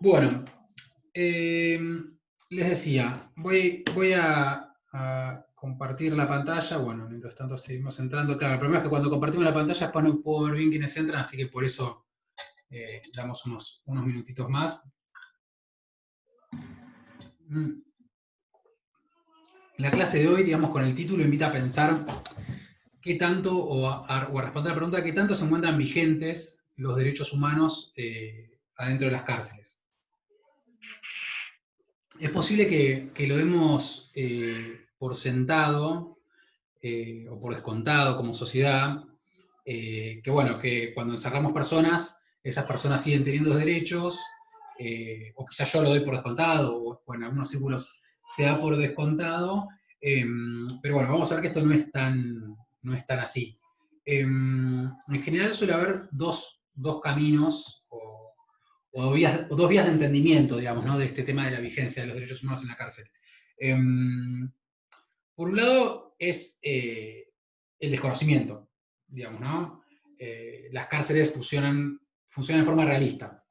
Bueno, les decía, voy a compartir la pantalla. Bueno, mientras tanto seguimos entrando. Claro, el problema es que cuando compartimos la pantalla después no puedo ver bien quiénes entran, así que por eso damos unos minutitos más. La clase de hoy, digamos, con el título invita a pensar qué tanto, o a responder la pregunta, qué tanto se encuentran vigentes los derechos humanos adentro de las cárceles. Es posible que lo demos por sentado o por descontado como sociedad, que bueno, que cuando encerramos personas, esas personas siguen teniendo derechos, o quizás yo lo doy por descontado, o en algunos círculos se da por descontado, pero bueno, vamos a ver que esto no es tan así. En general suele haber dos caminos o dos vías de entendimiento, digamos, ¿no? De este tema de la vigencia de los derechos humanos en la cárcel. Por un lado es el desconocimiento, digamos, ¿no? Las cárceles funcionan de forma realista,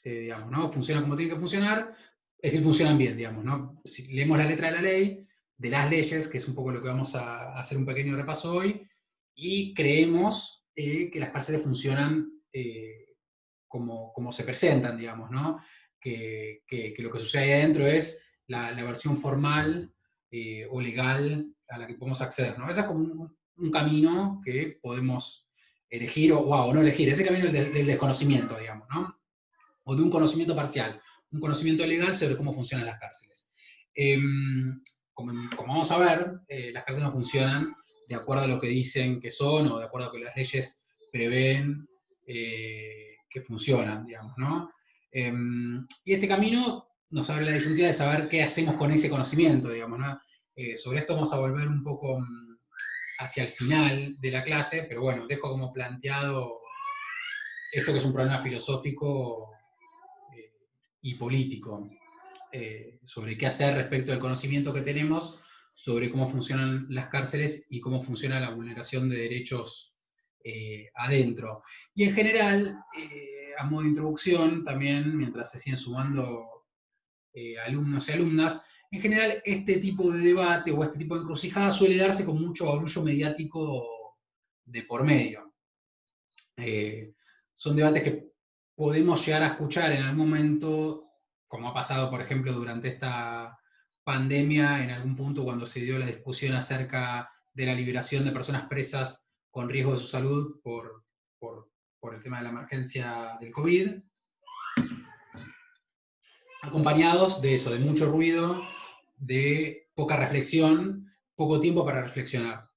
digamos, ¿no? Funcionan como tienen que funcionar, es decir, funcionan bien, digamos, ¿no? Si leemos la letra de la ley, de las leyes, que es un poco lo que vamos a hacer un pequeño repaso hoy, y creemos que las cárceles funcionan como se presentan, digamos, ¿no? Que lo que sucede ahí adentro es la versión formal o legal a la que podemos acceder, ¿no? Ese es como un camino que podemos elegir o no elegir, ese camino del desconocimiento, digamos, ¿no? O de un conocimiento parcial, un conocimiento legal sobre cómo funcionan las cárceles. Como vamos a ver, las cárceles no funcionan de acuerdo a lo que dicen que son o de acuerdo a lo que las leyes prevén que funcionan, digamos, ¿no? Y este camino nos abre la disyuntiva de saber qué hacemos con ese conocimiento, digamos, ¿no? Sobre esto vamos a volver un poco hacia el final de la clase, pero bueno, dejo como planteado esto que es un problema filosófico y político, sobre qué hacer respecto al conocimiento que tenemos sobre cómo funcionan las cárceles y cómo funciona la vulneración de derechos adentro. Y en general, a modo de introducción, también, mientras se siguen sumando alumnos y alumnas, en general este tipo de debate o este tipo de encrucijada suele darse con mucho barullo mediático de por medio. Son debates que podemos llegar a escuchar en algún momento, como ha pasado, por ejemplo, durante esta pandemia, en algún punto cuando se dio la discusión acerca de la liberación de personas presas con riesgo de su salud por el tema de la emergencia del COVID, acompañados de eso, de mucho ruido, de poca reflexión, poco tiempo para reflexionar.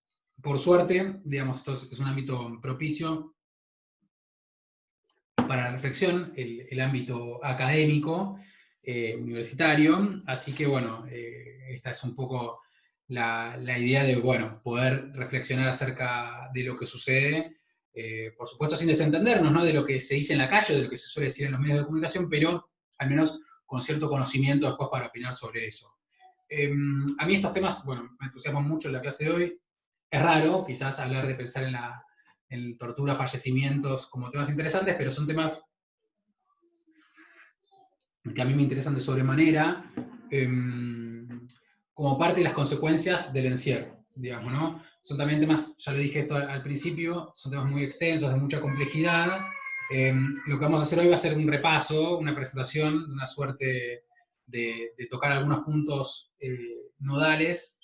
Por suerte, digamos, esto es un ámbito propicio para la reflexión, el ámbito académico, universitario, así que bueno, esta es un poco la idea de, bueno, poder reflexionar acerca de lo que sucede, por supuesto sin desentendernos, ¿no? De lo que se dice en la calle, de lo que se suele decir en los medios de comunicación, pero al menos con cierto conocimiento después para opinar sobre eso. A mí estos temas, bueno, me entusiasman mucho en la clase de hoy. Es raro, quizás, hablar de pensar en tortura, fallecimientos como temas interesantes, pero son temas que a mí me interesan de sobremanera, como parte de las consecuencias del encierro, digamos, ¿no? Son también temas, ya lo dije esto al principio, son temas muy extensos, de mucha complejidad. Lo que vamos a hacer hoy va a ser un repaso, una presentación, una suerte de tocar algunos puntos nodales.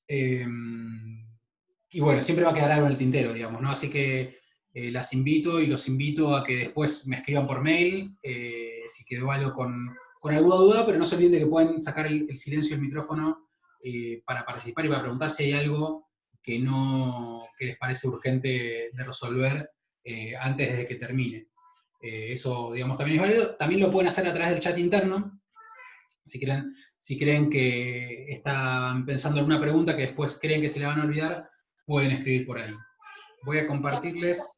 Y bueno, siempre va a quedar algo en el tintero, digamos, ¿no? Así que las invito y los invito a que después me escriban por mail si quedó algo con alguna duda, pero no se olviden de que pueden sacar el silencio del micrófono para participar y para preguntar si hay algo que les parece urgente de resolver antes de que termine. Eso, digamos, también es válido. También lo pueden hacer a través del chat interno, si creen que están pensando en una pregunta que después creen que se le van a olvidar, pueden escribir por ahí. Voy a compartirles.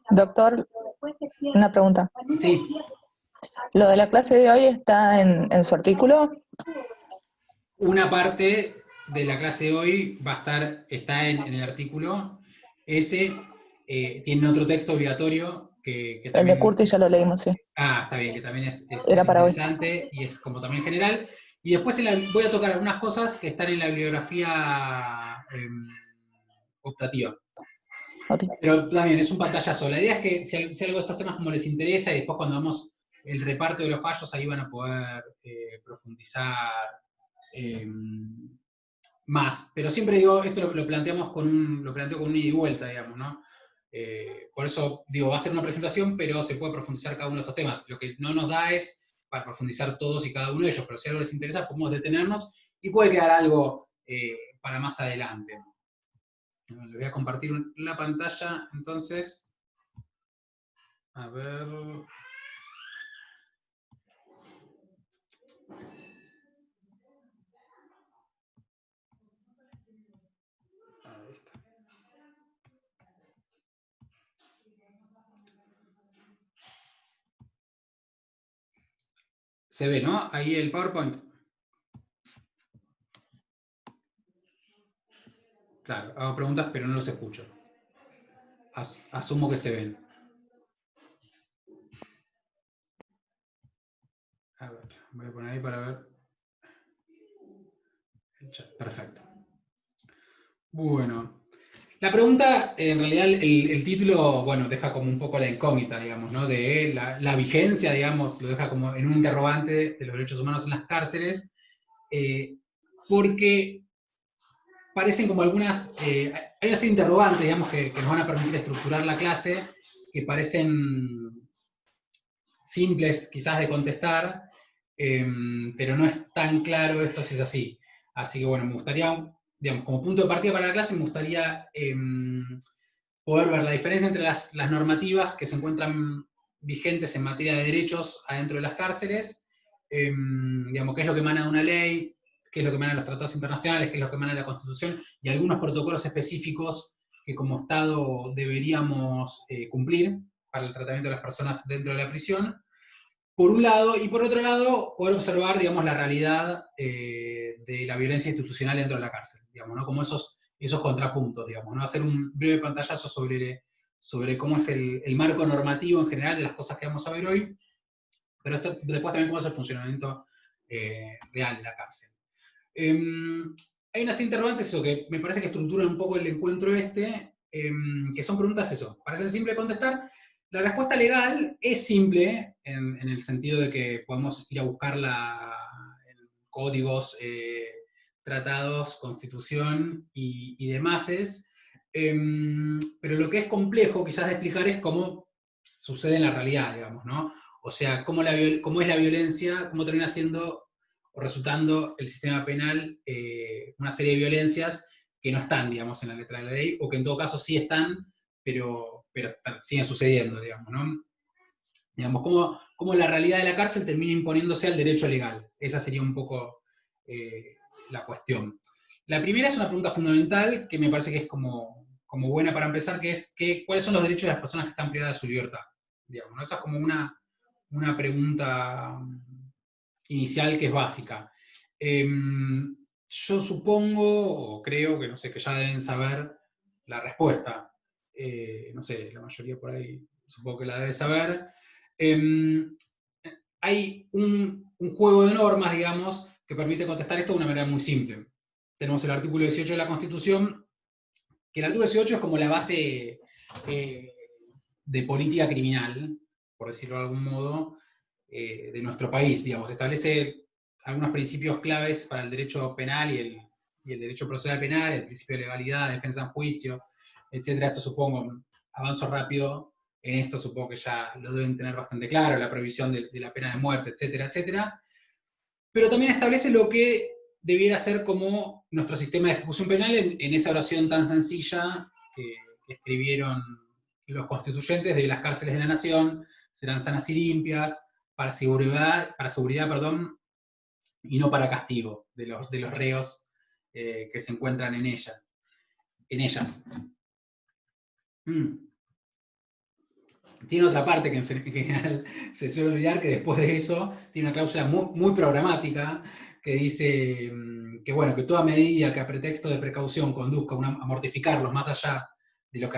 Doctor, una pregunta. Sí. ¿Lo de la clase de hoy está en su artículo? Una parte de la clase de hoy está en el artículo. Ese tiene otro texto obligatorio que El también... de Curtis ya lo leímos, sí. Está bien, que también es Era para hoy. interesante y es como también general. Y después voy a tocar algunas cosas que están en la bibliografía optativa. Okay. Pero también es un pantallazo. La idea es que si algo de estos temas como les interesa, y después cuando vamos el reparto de los fallos, ahí van a poder profundizar más. Pero siempre digo, esto lo planteo con un ida y vuelta, digamos, ¿no? Por eso digo, va a ser una presentación, pero se puede profundizar cada uno de estos temas. Lo que no nos da es para profundizar todos y cada uno de ellos, pero si algo les interesa, podemos detenernos y puede quedar algo para más adelante. Les voy a compartir la pantalla, entonces. A ver. Ahí está. Se ve, ¿no? Ahí el PowerPoint. Claro, hago preguntas, pero no los escucho. Asumo que se ven. A ver, voy a poner ahí para ver el chat. Perfecto. Bueno. La pregunta, en realidad, el título, bueno, deja como un poco la incógnita, digamos, ¿no? De la vigencia, digamos, lo deja como en un interrogante de los derechos humanos en las cárceles, porque parecen como algunas, hay unas interrogantes, digamos, que nos van a permitir estructurar la clase, que parecen simples quizás de contestar, pero no es tan claro esto si es así. Así que bueno, me gustaría, digamos, como punto de partida para la clase, me gustaría poder ver la diferencia entre las normativas que se encuentran vigentes en materia de derechos adentro de las cárceles, digamos, qué es lo que emana de una ley, qué es lo que emana de los tratados internacionales, qué es lo que emana de la Constitución, y algunos protocolos específicos que como Estado deberíamos cumplir para el tratamiento de las personas dentro de la prisión, por un lado, y por otro lado, poder observar, digamos, la realidad de la violencia institucional dentro de la cárcel, digamos, ¿no? Como esos contrapuntos, digamos, ¿no? Hacer un breve pantallazo sobre cómo es el marco normativo en general de las cosas que vamos a ver hoy, pero después también cómo es el funcionamiento real de la cárcel. Hay unas interrogantes, eso, que me parece que estructuran un poco el encuentro que son preguntas, eso, parecen simples de contestar. La respuesta legal es simple, en el sentido de que podemos ir a buscarla en códigos, tratados, constitución y demás, pero lo que es complejo quizás de explicar es cómo sucede en la realidad, digamos, ¿no? O sea, cómo es la violencia, cómo termina siendo o resultando el sistema penal una serie de violencias que no están, digamos, en la letra de la ley, o que en todo caso sí están, pero siguen sucediendo, digamos, ¿no? Digamos, cómo la realidad de la cárcel termina imponiéndose al derecho legal. Esa sería un poco la cuestión. La primera es una pregunta fundamental que me parece que es como buena para empezar, que es ¿cuáles son los derechos de las personas que están privadas de su libertad? Digamos, ¿no? Esa es como una pregunta inicial que es básica. Yo supongo, o creo, que no sé, que ya deben saber la respuesta. No sé, la mayoría por ahí supongo que la debe saber. Hay un juego de normas, digamos, que permite contestar esto de una manera muy simple. Tenemos el artículo 18 de la Constitución, que el artículo 18 es como la base de política criminal, por decirlo de algún modo, de nuestro país, digamos. Establece algunos principios claves para el derecho penal y el derecho procesal penal, el principio de legalidad, defensa en juicio, etcétera. Esto supongo, avanzo rápido, en esto supongo que ya lo deben tener bastante claro, la prohibición de la pena de muerte, etcétera, etcétera. Pero también establece lo que debiera ser como nuestro sistema de ejecución penal en esa oración tan sencilla que escribieron los constituyentes de las cárceles de la nación serán sanas y limpias, para seguridad, perdón, y no para castigo de los reos que se encuentran en ellas. Tiene otra parte que en general se suele olvidar, que después de eso tiene una cláusula muy programática que dice que, bueno, que toda medida que a pretexto de precaución conduzca a mortificarlos más allá de lo que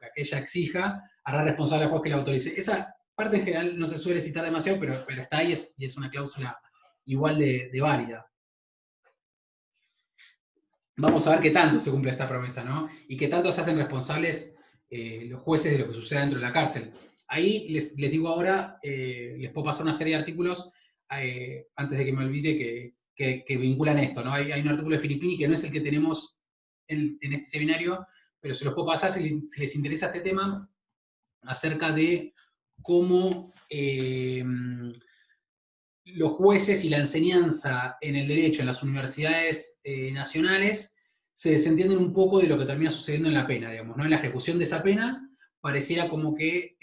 aquella exija, hará responsable al juez que la autorice. Esa parte en general no se suele citar demasiado, pero está ahí y es una cláusula igual de válida. Vamos a ver qué tanto se cumple esta promesa, ¿no? Y qué tanto se hacen responsables los jueces de lo que sucede dentro de la cárcel. Ahí les digo ahora, les puedo pasar una serie de artículos antes de que me olvide que vinculan esto, ¿no? Hay un artículo de Filippini que no es el que tenemos en este seminario, pero se los puedo pasar si les interesa este tema, acerca de cómo los jueces y la enseñanza en el derecho en las universidades nacionales se desentienden un poco de lo que termina sucediendo en la pena, digamos, ¿no? En la ejecución de esa pena pareciera como que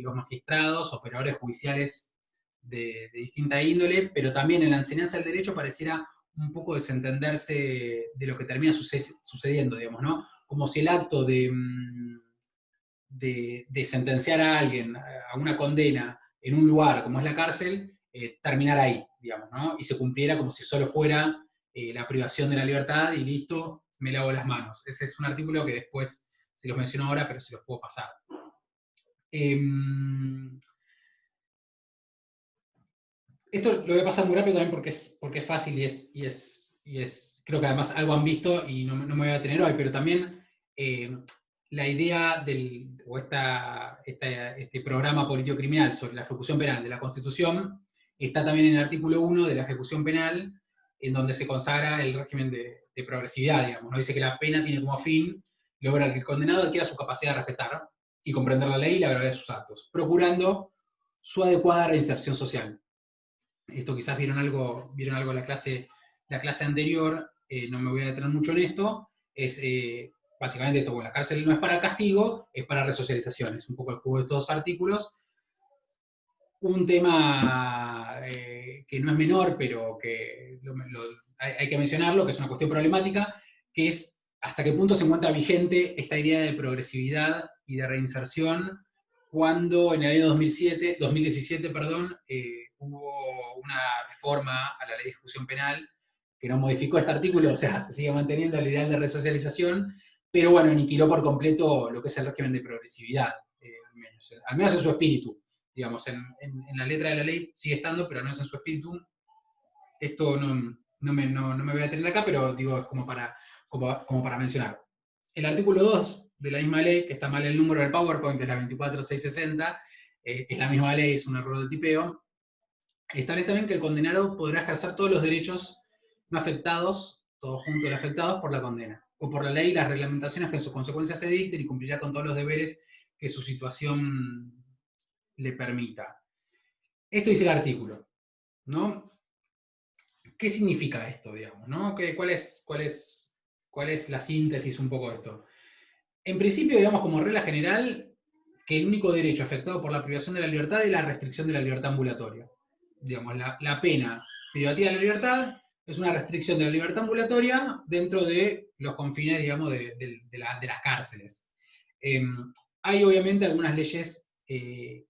los magistrados, operadores judiciales de distinta índole, pero también en la enseñanza del derecho pareciera un poco desentenderse de lo que termina sucediendo, digamos, ¿no? Como si el acto de sentenciar a alguien a una condena en un lugar como es la cárcel, terminara ahí, digamos, ¿no? Y se cumpliera como si solo fuera la privación de la libertad y listo, me lavo las manos. Ese es un artículo que después se los menciono ahora, pero se los puedo pasar. Esto lo voy a pasar muy rápido también porque es fácil y es creo que además algo han visto y no me voy a detener hoy, pero también la idea este programa político criminal sobre la ejecución penal de la Constitución está también en el artículo 1 de la ejecución penal, en donde se consagra el régimen de progresividad, digamos, ¿no? Dice que la pena tiene como fin lograr que el condenado adquiera su capacidad de respetar y comprender la ley y la gravedad de sus actos, procurando su adecuada reinserción social. Esto quizás vieron algo en la clase anterior, no me voy a detener mucho en esto, es básicamente esto, bueno, la cárcel no es para castigo, es para resocialización, es un poco el juego de estos dos artículos. Un tema que no es menor, pero que hay que mencionarlo, que es una cuestión problemática, que es hasta qué punto se encuentra vigente esta idea de progresividad y de reinserción cuando en el año 2017 hubo una reforma a la ley de ejecución penal que no modificó este artículo, o sea, se sigue manteniendo el ideal de resocialización, pero bueno, aniquiló por completo lo que es el régimen de progresividad, al menos en su espíritu. Digamos, en la letra de la ley sigue estando, pero no es en su espíritu. Esto no me voy a tener acá, pero digo, es como para mencionar. El artículo 2 de la misma ley, que está mal el número del PowerPoint, es la 24660, es la misma ley, es un error de tipeo, establece también que el condenado podrá ejercer todos los derechos no afectados, todos juntos los afectados por la condena, o por la ley y las reglamentaciones que en sus consecuencias se dicten, y cumplirá con todos los deberes que su situación le permita. Esto dice el artículo, ¿no? ¿Qué significa esto, digamos, ¿no? ¿Cuál es la síntesis un poco de esto? En principio, digamos, como regla general, que el único derecho afectado por la privación de la libertad es la restricción de la libertad ambulatoria. Digamos, la pena privativa de la libertad es una restricción de la libertad ambulatoria dentro de los confines, digamos, de las cárceles. Hay obviamente algunas leyes que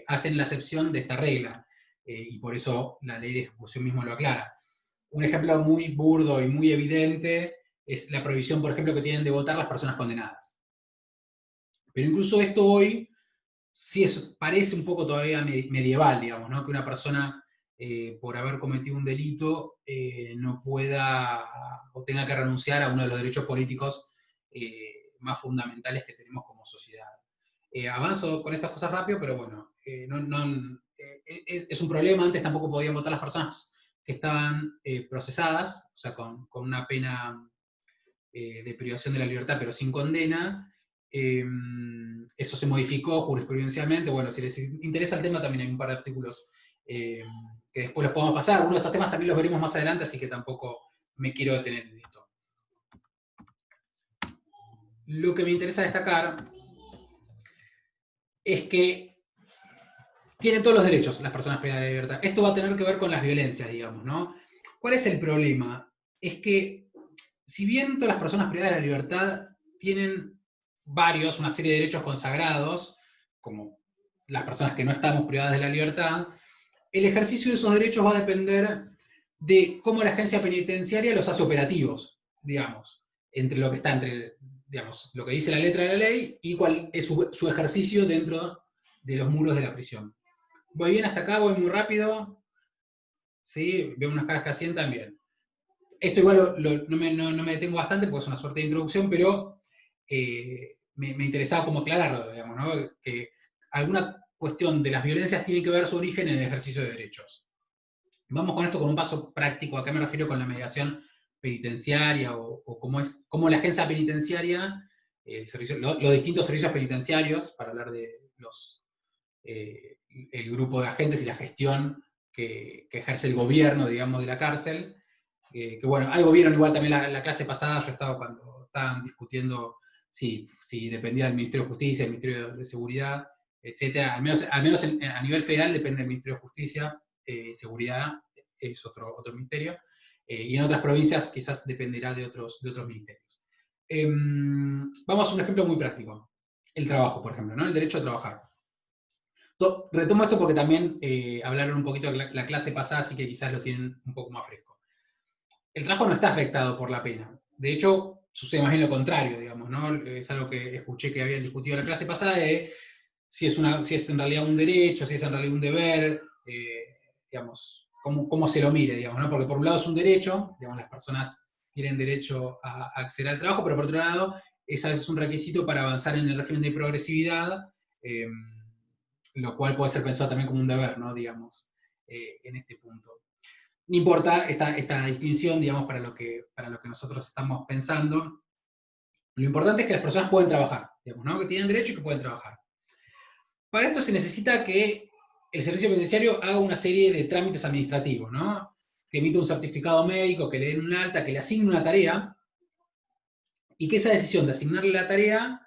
hacen la excepción de esta regla, y por eso la ley de ejecución mismo lo aclara. Un ejemplo muy burdo y muy evidente es la prohibición, por ejemplo, que tienen de votar las personas condenadas. Pero incluso esto hoy sí parece un poco todavía medieval, digamos, ¿no? Que una persona, por haber cometido un delito, no pueda o tenga que renunciar a uno de los derechos políticos más fundamentales que tenemos como sociedad. Avanzo con estas cosas rápido, pero bueno, es un problema. Antes tampoco podían votar las personas que estaban procesadas, o sea, con una pena de privación de la libertad, pero sin condena. Eso se modificó jurisprudencialmente. Bueno, si les interesa el tema, también hay un par de artículos que después los podemos pasar. Algunos de estos temas también los veremos más adelante, así que tampoco me quiero detener en esto. lo que me interesa destacar es que tienen todos los derechos las personas privadas de libertad. Esto va a tener que ver con las violencias, digamos, ¿no? ¿Cuál es el problema? Es que, si bien todas las personas privadas de la libertad tienen una serie de derechos consagrados, como las personas que no estamos privadas de la libertad, el ejercicio de esos derechos va a depender de cómo la agencia penitenciaria los hace operativos, digamos, entre lo que está entre, digamos, lo que dice la letra de la ley y cuál es su ejercicio dentro de los muros de la prisión. ¿Voy bien hasta acá? ¿Voy muy rápido? Sí, veo unas caras que asientan bien. Esto igual no me detengo bastante porque es una suerte de introducción, pero me interesaba como aclararlo, digamos, ¿no? Que alguna cuestión de las violencias tiene que ver su origen en el ejercicio de derechos. Vamos con esto con un paso práctico. ¿A qué me refiero con la mediación penitenciaria o cómo la agencia penitenciaria, los distintos servicios penitenciarios, para hablar de el grupo de agentes y la gestión que ejerce el gobierno, digamos, de la cárcel? Que bueno, algo vieron igual también la clase pasada, yo estaba cuando estaban discutiendo si dependía del Ministerio de Justicia, del Ministerio de Seguridad, etcétera. Al menos a nivel federal depende del Ministerio de Justicia, Seguridad es otro ministerio, y en otras provincias quizás dependerá de otros ministerios. Vamos a un ejemplo muy práctico. El trabajo, por ejemplo, ¿no? El derecho a trabajar. Retomo esto porque también hablaron un poquito de la clase pasada, así que quizás lo tienen un poco más fresco. El trabajo no está afectado por la pena. De hecho, sucede más bien lo contrario, digamos, ¿no? Es algo que escuché que habían discutido en la clase pasada, de si es en realidad un derecho, si es en realidad un deber, digamos, cómo se lo mire, digamos, ¿no? Porque por un lado es un derecho, digamos, las personas tienen derecho a acceder al trabajo, pero por otro lado, es a veces un requisito para avanzar en el régimen de progresividad, lo cual puede ser pensado también como un deber, ¿no? Digamos, en este punto. No importa esta distinción, digamos, para lo que nosotros estamos pensando. Lo importante es que las personas pueden trabajar, digamos, ¿no? Que tienen derecho y que pueden trabajar. Para esto se necesita que el servicio penitenciario haga una serie de trámites administrativos, ¿no? Que emita un certificado médico, que le den un alta, que le asigne una tarea, y que esa decisión de asignarle la tarea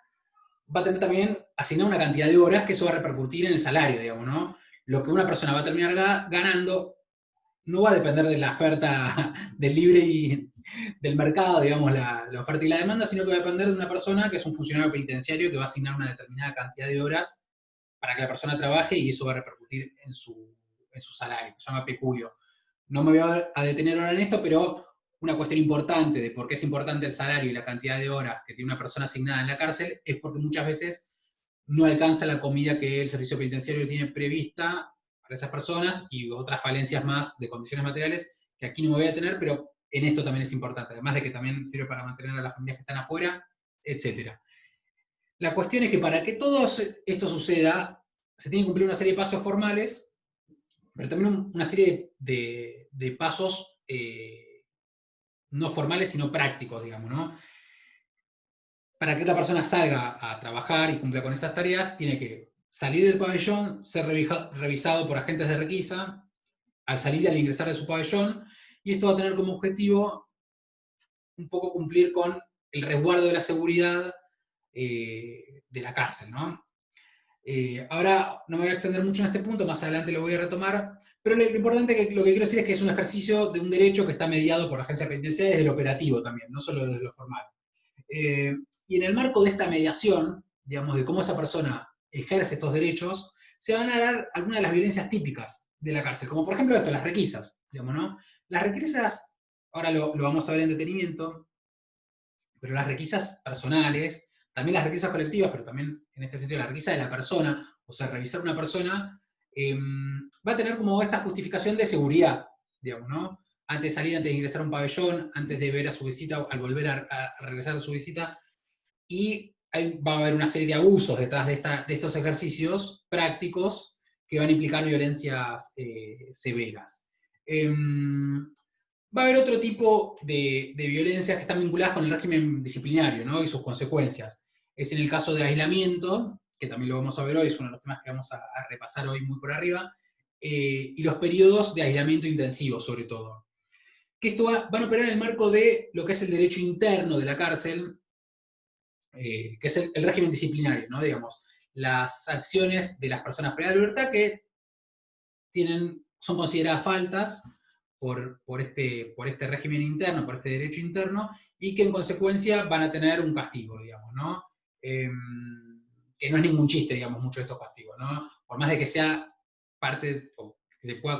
va a tener también asignar una cantidad de horas, que eso va a repercutir en el salario, digamos, ¿no? Lo que una persona va a terminar ganando no va a depender de la oferta del libre y del mercado, digamos, la oferta y la demanda, sino que va a depender de una persona que es un funcionario penitenciario que va a asignar una determinada cantidad de horas para que la persona trabaje, y eso va a repercutir en su salario, que se llama peculio. No me voy a detener ahora en esto, pero una cuestión importante de por qué es importante el salario y la cantidad de horas que tiene una persona asignada en la cárcel es porque muchas veces no alcanza la comida que el servicio penitenciario tiene prevista para esas personas, y otras falencias más de condiciones materiales que aquí no me voy a tener, pero en esto también es importante, además de que también sirve para mantener a las familias que están afuera, etc. La cuestión es que para que todo esto suceda, se tienen que cumplir una serie de pasos formales, pero también una serie de pasos no formales, sino prácticos, digamos, ¿no? Para que la persona salga a trabajar y cumpla con estas tareas, tiene que salir del pabellón, ser revisado por agentes de requisa, al salir y al ingresar de su pabellón, y esto va a tener como objetivo un poco cumplir con el resguardo de la seguridad de la cárcel, ¿no? Ahora no me voy a extender mucho en este punto, más adelante lo voy a retomar, pero lo importante, lo que quiero decir es que es un ejercicio de un derecho que está mediado por la agencia penitenciaria desde lo operativo también, no solo desde lo formal. Y en el marco de esta mediación, digamos, de cómo esa persona ejerce estos derechos, se van a dar algunas de las violencias típicas de la cárcel, como por ejemplo esto, las requisas, digamos, ¿no? Las requisas, ahora lo vamos a ver en detenimiento, pero las requisas personales, también las requisas colectivas, pero también en este sentido la requisa de la persona, o sea, revisar una persona, va a tener como esta justificación de seguridad, digamos, ¿no? Antes de salir, antes de ingresar a un pabellón, antes de ver a su visita, al volver a regresar a su visita, y va a haber una serie de abusos detrás de estos ejercicios prácticos que van a implicar violencias severas. Va a haber otro tipo de violencias que están vinculadas con el régimen disciplinario, ¿no? Y sus consecuencias. Es en el caso de aislamiento, que también lo vamos a ver hoy, es uno de los temas que vamos a repasar hoy muy por arriba, y los periodos de aislamiento intensivo, sobre todo. Que esto van a operar en el marco de lo que es el derecho interno de la cárcel, que es el régimen disciplinario, ¿no? Digamos, las acciones de las personas privadas de libertad que son consideradas faltas por este régimen interno, por este derecho interno, y que en consecuencia van a tener un castigo, digamos, ¿no? Que no es ningún chiste, digamos, muchos de estos castigos, ¿no? Por más de que sea parte, o que se pueda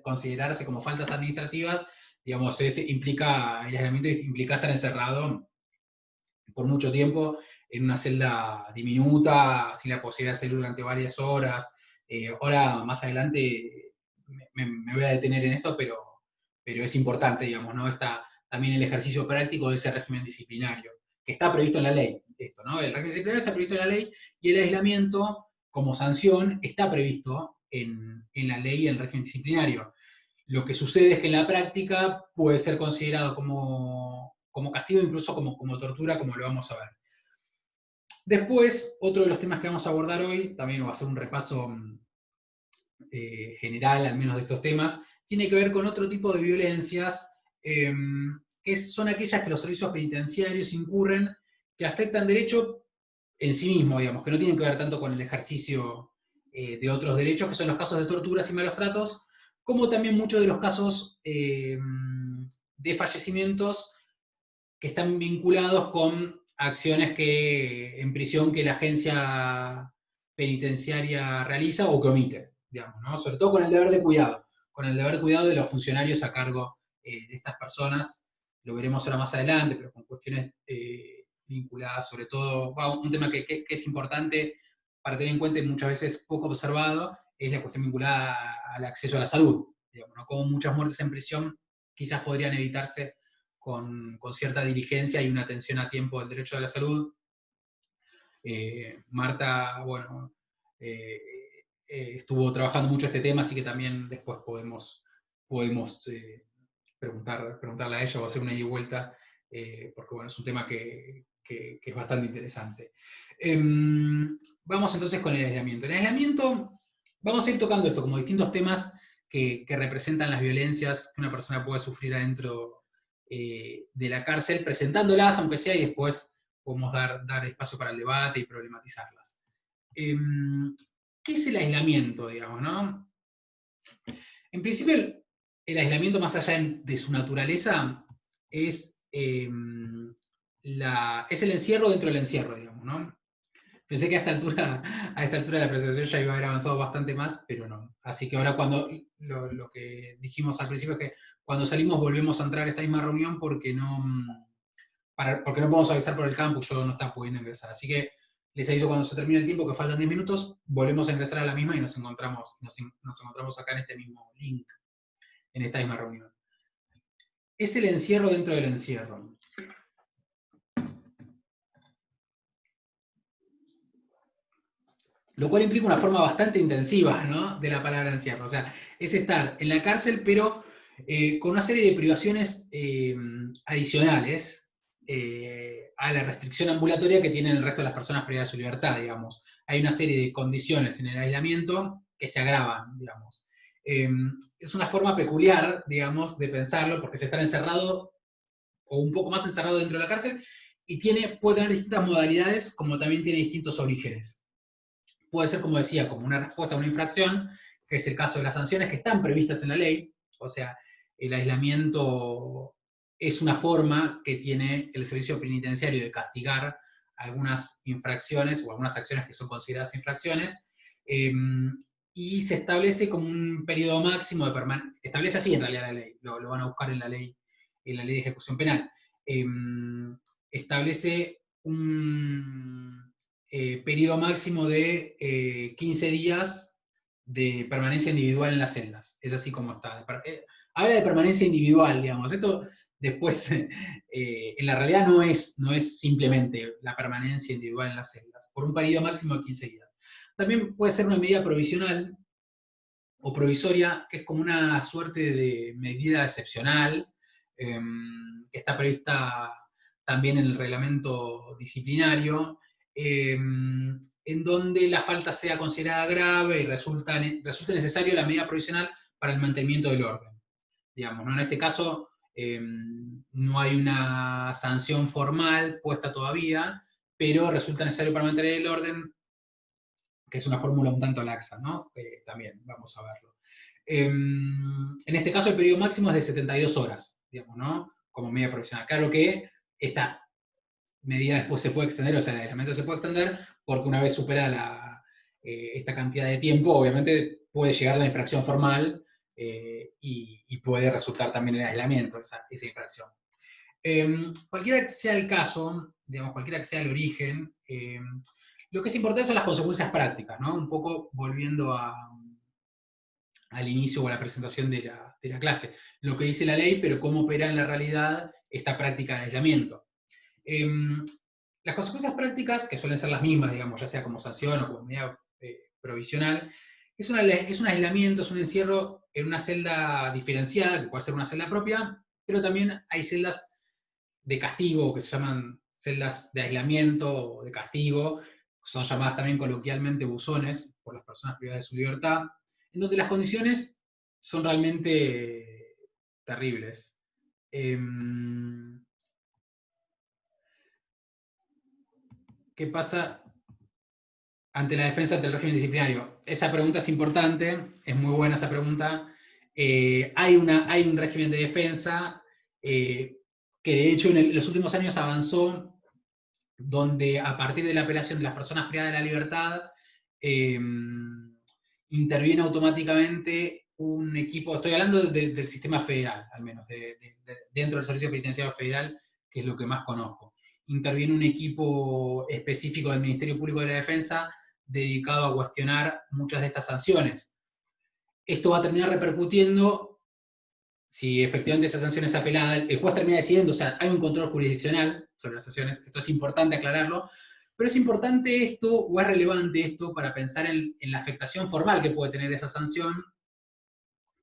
considerarse como faltas administrativas, digamos, el aislamiento implica estar encerrado por mucho tiempo en una celda diminuta, sin la posibilidad de salir durante varias horas. Ahora, más adelante, me voy a detener en esto, pero es importante, digamos, ¿no? Está también el ejercicio práctico de ese régimen disciplinario, que está previsto en la ley, esto, ¿no? El régimen disciplinario está previsto en la ley, y el aislamiento, como sanción, está previsto en la ley y en el régimen disciplinario. Lo que sucede es que en la práctica puede ser considerado como castigo, incluso como tortura, como lo vamos a ver. Después, otro de los temas que vamos a abordar hoy, también va a ser un repaso general, al menos de estos temas, tiene que ver con otro tipo de violencias, que son aquellas que los servicios penitenciarios incurren, que afectan derecho en sí mismo, digamos, que no tienen que ver tanto con el ejercicio de otros derechos, que son los casos de torturas y malos tratos, como también muchos de los casos de fallecimientos que están vinculados con acciones en prisión que la agencia penitenciaria realiza o que omite, digamos, ¿no? Sobre todo con el deber de cuidado de los funcionarios a cargo de estas personas. Lo veremos ahora más adelante, pero con cuestiones vinculadas sobre todo, un tema que es importante para tener en cuenta y muchas veces poco observado, es la cuestión vinculada al acceso a la salud, digamos, ¿no? Como muchas muertes en prisión quizás podrían evitarse con cierta diligencia y una atención a tiempo del derecho a la salud. Marta, bueno, estuvo trabajando mucho este tema, así que también después podemos preguntarle a ella o hacer una ida y vuelta, porque bueno, es un tema que es bastante interesante. Vamos entonces con el aislamiento. En el aislamiento vamos a ir tocando esto, como distintos temas que representan las violencias que una persona puede sufrir adentro de la cárcel, presentándolas, aunque sea, y después podemos dar espacio para el debate y problematizarlas. ¿Qué es el aislamiento, digamos, no? En principio, el aislamiento, más allá de su naturaleza, es el encierro dentro del encierro, digamos, ¿no? Pensé que a esta altura de la presentación ya iba a haber avanzado bastante más, pero no. Así que ahora lo que dijimos al principio es que cuando salimos volvemos a entrar a esta misma reunión porque porque no podemos avisar por el campus, yo no estaba pudiendo ingresar. Así que les aviso cuando se termine el tiempo, que faltan 10 minutos, volvemos a ingresar a la misma y nos encontramos acá en este mismo link, en esta misma reunión. Es el encierro dentro del encierro. Lo cual implica una forma bastante intensiva, ¿no?, de la palabra encierro. O sea, es estar en la cárcel, pero con una serie de privaciones adicionales a la restricción ambulatoria que tienen el resto de las personas privadas de su libertad, digamos. Hay una serie de condiciones en el aislamiento que se agravan, digamos. Es una forma peculiar, digamos, de pensarlo, porque se está encerrado, o un poco más encerrado dentro de la cárcel, y puede tener distintas modalidades, como también tiene distintos orígenes. Puede ser, como decía, como una respuesta a una infracción, que es el caso de las sanciones que están previstas en la ley, o sea, el aislamiento es una forma que tiene el servicio penitenciario de castigar algunas infracciones o algunas acciones que son consideradas infracciones, y se establece como un periodo máximo de permanencia, establece así en realidad la ley, lo van a buscar en la ley de ejecución penal, establece un periodo máximo de 15 días de permanencia individual en las celdas. Es así como está. Habla de permanencia individual, digamos. Esto después, en la realidad no es simplemente la permanencia individual en las celdas, por un periodo máximo de 15 días. También puede ser una medida provisional o provisoria, que es como una suerte de medida excepcional, que está prevista también en el reglamento disciplinario, en donde la falta sea considerada grave y resulta necesario la medida provisional para el mantenimiento del orden. Digamos, ¿no? En este caso no hay una sanción formal puesta todavía, pero resulta necesario para mantener el orden, que es una fórmula un tanto laxa, ¿no? También vamos a verlo. En este caso el periodo máximo es de 72 horas, digamos, ¿no? Como medida provisional. Claro que esta medida después se puede extender, o sea, el aislamiento se puede extender, porque una vez superada esta cantidad de tiempo, obviamente puede llegar la infracción formal y puede resultar también el aislamiento, esa infracción. Cualquiera que sea el caso, digamos, cualquiera que sea el origen, lo que es importante son las consecuencias prácticas, ¿no? Un poco volviendo al inicio o a la presentación de la clase. Lo que dice la ley, pero cómo opera en la realidad esta práctica de aislamiento. Las consecuencias prácticas, que suelen ser las mismas, digamos, ya sea como sanción o como medida provisional, es un aislamiento, es un encierro en una celda diferenciada, que puede ser una celda propia, pero también hay celdas de castigo, que se llaman celdas de aislamiento o de castigo, son llamadas también coloquialmente buzones por las personas privadas de su libertad, en donde las condiciones son realmente terribles. ¿Qué pasa ante la defensa del régimen disciplinario? Esa pregunta es importante, es muy buena esa pregunta. Hay un régimen de defensa que de hecho en los últimos años avanzó, donde a partir de la apelación de las personas privadas de la libertad, eh, interviene automáticamente un equipo, estoy hablando del sistema federal, al menos, dentro del Servicio Penitenciario Federal, que es lo que más conozco. Interviene un equipo específico del Ministerio Público de la Defensa dedicado a cuestionar muchas de estas sanciones. Esto va a terminar repercutiendo, si efectivamente esa sanción es apelada, el juez termina decidiendo, o sea, hay un control jurisdiccional sobre las sanciones, esto es importante aclararlo, pero es importante esto, o es relevante esto, para pensar en la afectación formal que puede tener esa sanción,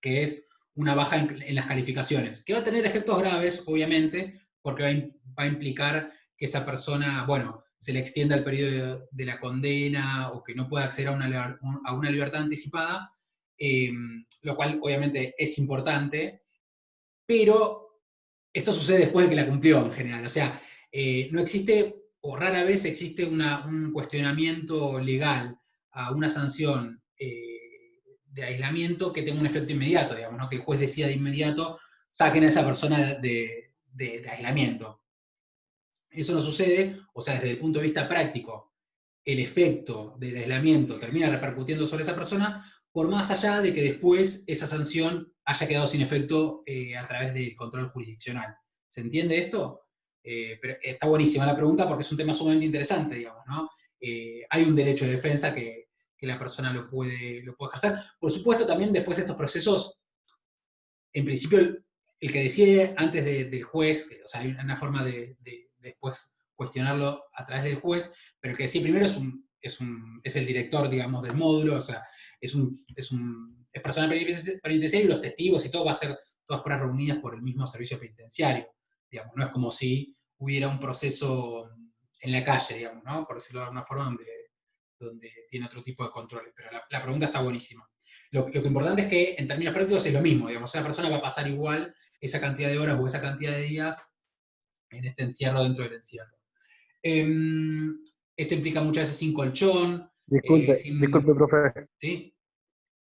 que es una baja en las calificaciones, que va a tener efectos graves, obviamente, porque va a implicar que esa persona, bueno, se le extienda el periodo de la condena o que no pueda acceder a una libertad anticipada, lo cual obviamente es importante, pero esto sucede después de que la cumplió en general. O sea, no existe, o rara vez existe un cuestionamiento legal a una sanción de aislamiento que tenga un efecto inmediato, digamos, ¿no? Que el juez decida de inmediato, saquen a esa persona de aislamiento. Eso no sucede, o sea, desde el punto de vista práctico, el efecto del aislamiento termina repercutiendo sobre esa persona, por más allá de que después esa sanción haya quedado sin efecto a través del control jurisdiccional. ¿Se entiende esto? Pero está buenísima la pregunta porque es un tema sumamente interesante, digamos, ¿no? Hay un derecho de defensa que la persona lo puede ejercer. Por supuesto, también después de estos procesos, en principio, el que decide antes del juez, o sea, hay una forma de después cuestionarlo a través del juez, pero el que decide primero es el director, digamos, del módulo, o sea, es personal penitenciario y los testigos y todo va a ser todas pruebas reunidas por el mismo servicio penitenciario, digamos, no es como si hubiera un proceso en la calle, digamos, ¿no? Por decirlo de alguna forma, donde tiene otro tipo de controles, pero la pregunta está buenísima. Lo que importante es que en términos prácticos es lo mismo, digamos, una persona va a pasar igual esa cantidad de horas o esa cantidad de días en este encierro dentro del encierro. Esto implica muchas veces sin colchón, Disculpe, profe. ¿sí?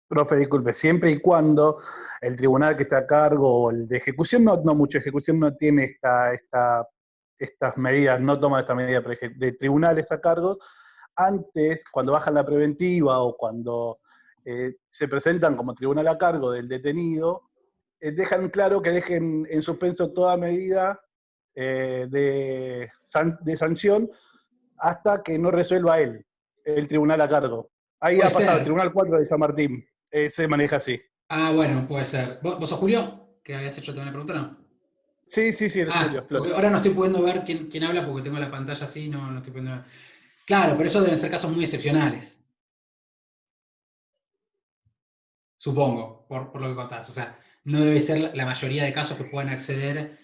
Profe, disculpe, siempre y cuando el tribunal que está a cargo o el de ejecución, no mucho, ejecución no tiene estas medidas, no toma esta medida de tribunales a cargo, antes, cuando bajan la preventiva o cuando se presentan como tribunal a cargo del detenido, dejan claro que dejen en suspenso toda medida de sanción hasta que no resuelva él, el tribunal a cargo. Ahí Puede ha pasado, el ser. Tribunal 4 de San Martín, se maneja así. Ah, bueno, puede ser. ¿Vos sos Julio? ¿Que habías hecho también la pregunta? No. Sí, el Julio Ah, porque Flores. ahora no estoy pudiendo ver quién habla porque tengo la pantalla así, no estoy pudiendo ver. Claro, pero eso deben ser casos muy excepcionales, supongo, por lo que contás. O sea, no debe ser la mayoría de casos que puedan acceder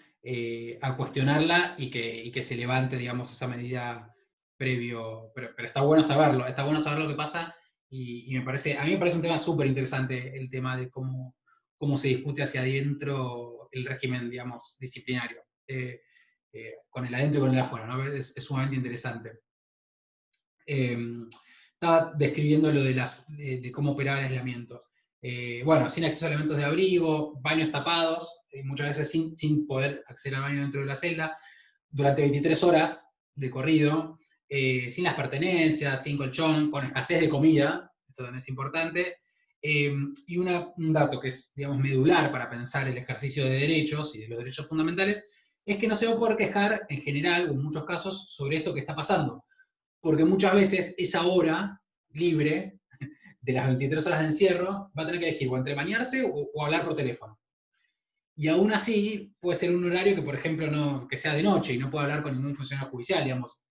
a cuestionarla y que se levante, digamos, esa medida previo. Pero está bueno saber lo que pasa y a mí me parece un tema súper interesante el tema de cómo se discute hacia adentro el régimen, digamos, disciplinario. Con el adentro y con el afuera, ¿no? Es sumamente interesante. estaba describiendo lo de cómo operaba el aislamiento. Bueno, sin acceso a elementos de abrigo, baños tapados, muchas veces sin poder acceder al baño dentro de la celda, durante 23 horas de corrido, sin las pertenencias, sin colchón, con escasez de comida, esto también es importante, y un dato que es, digamos, medular para pensar el ejercicio de derechos y de los derechos fundamentales, es que no se va a poder quejar en general, o en muchos casos, sobre esto que está pasando, porque muchas veces esa hora libre de las 23 horas de encierro va a tener que elegir o entre bañarse o hablar por teléfono. Y aún así puede ser un horario que, por ejemplo, que sea de noche y no pueda hablar con ningún funcionario judicial, digamos.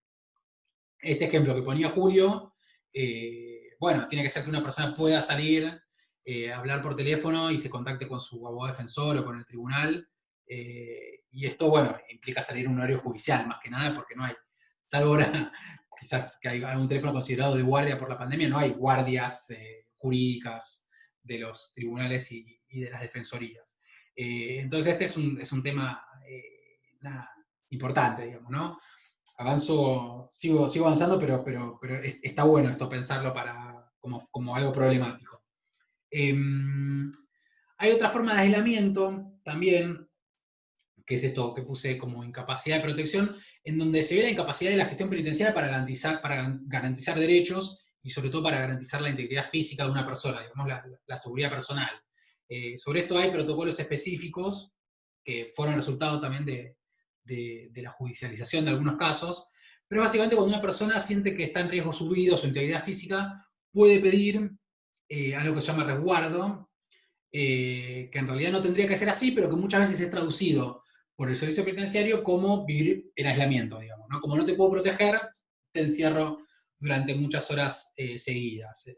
Este ejemplo que ponía Julio, bueno, tiene que ser que una persona pueda salir, hablar por teléfono y se contacte con su abogado defensor o con el tribunal, y esto, bueno, implica salir a un horario judicial, más que nada, porque no hay, salvo ahora, quizás que hay algún teléfono considerado de guardia por la pandemia, no hay guardias jurídicas de los tribunales y de las defensorías. Entonces este es un tema importante, digamos, ¿no? Sigo avanzando, pero está bueno esto pensarlo como algo problemático. Hay otra forma de aislamiento también, que es esto que puse como incapacidad de protección, en donde se ve la incapacidad de la gestión penitenciaria para garantizar derechos y sobre todo para garantizar la integridad física de una persona, digamos, la seguridad personal. Sobre esto hay protocolos específicos que fueron resultado también de la judicialización de algunos casos, pero básicamente cuando una persona siente que está en riesgo su vida o su integridad física, puede pedir algo que se llama resguardo, que en realidad no tendría que ser así, pero que muchas veces es traducido por el servicio penitenciario como vivir en aislamiento, digamos, ¿no? Como no te puedo proteger, te encierro durante muchas horas seguidas.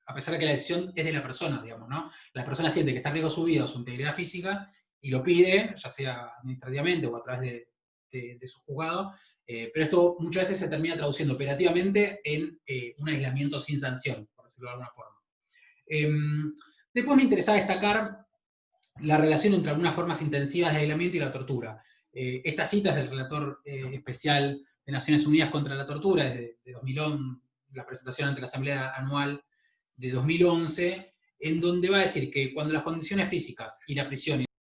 A pesar de que la decisión es de la persona, digamos, ¿no? La persona siente que está en riesgo su vida o su integridad física y lo pide, ya sea administrativamente o a través de su juzgado, pero esto muchas veces se termina traduciendo operativamente en un aislamiento sin sanción, por decirlo de alguna forma. Después me interesaba destacar la relación entre algunas formas intensivas de aislamiento y la tortura. Esta cita es del relator especial de Naciones Unidas contra la Tortura, desde 2011, la presentación ante la Asamblea Anual de 2011, en donde va a decir que cuando las condiciones físicas y la prisión